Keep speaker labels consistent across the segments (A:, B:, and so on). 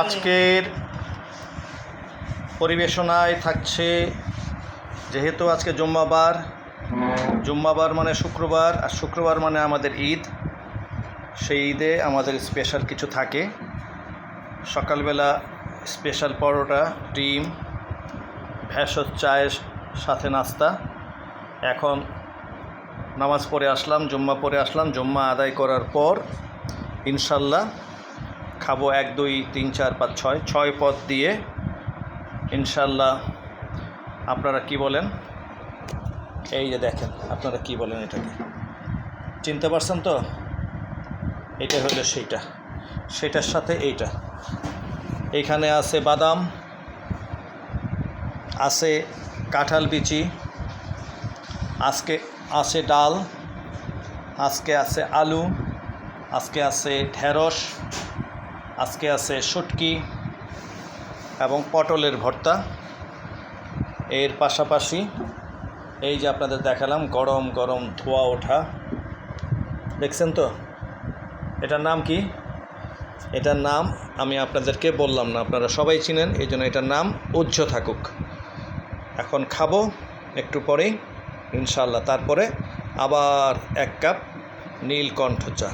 A: আজকের পরিবেশনায় থাকছে, যেহেতু আজকে জুম্মাবার মানে শুক্রবার, আর শুক্রবার মানে আমাদের ঈদ। সেই ঈদে আমাদের স্পেশাল কিছু থাকে। সকালবেলা স্পেশাল পরোটা, ডিম, ভেষজ চায়ের সাথে নাস্তা। এখন নামাজ পড়ে আসলাম, জুম্মা আদায় করার পর ইনশাল্লাহ খাবো 1 2 3 4 5 6 পদ দিয়ে ইনশাল্লাহ। আপনারা কি বলেন? এই যে দেখেন, আপনারা কি বলেন এটাকে? চিনতে পারছেন তো? এটা হলো সেটার সাথে এইটা। এইখানে আছে বাদাম, আছে কাঁঠাল বিচি, আজকে আছে ডাল, আজকে আছে আলু, আজকে আছে ঢেঁড়স, আজকে আছে শুটকি এবং পটলের ভর্তা। এর পাশাপাশি এই যে আপনাদের দেখালাম গরম গরম ধোয়া ওঠা, দেখছেন তো? এটার নাম কি? এটার নাম আমি আপনাদেরকে বললাম না, আপনারা সবাই চিনেন, এই জন্য এটার নাম উজ্জ্ব থাকুক। এখন খাবো একটু পরেই ইনশাল্লাহ, তারপরে আবার 1 কাপ নীলকণ্ঠ চা।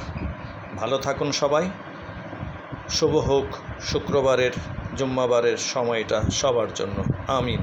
A: ভালো থাকুন সবাই। শুভ হোক শুক্রবারের জুম্মাবারের সময়টা সবার জন্য। আমিন।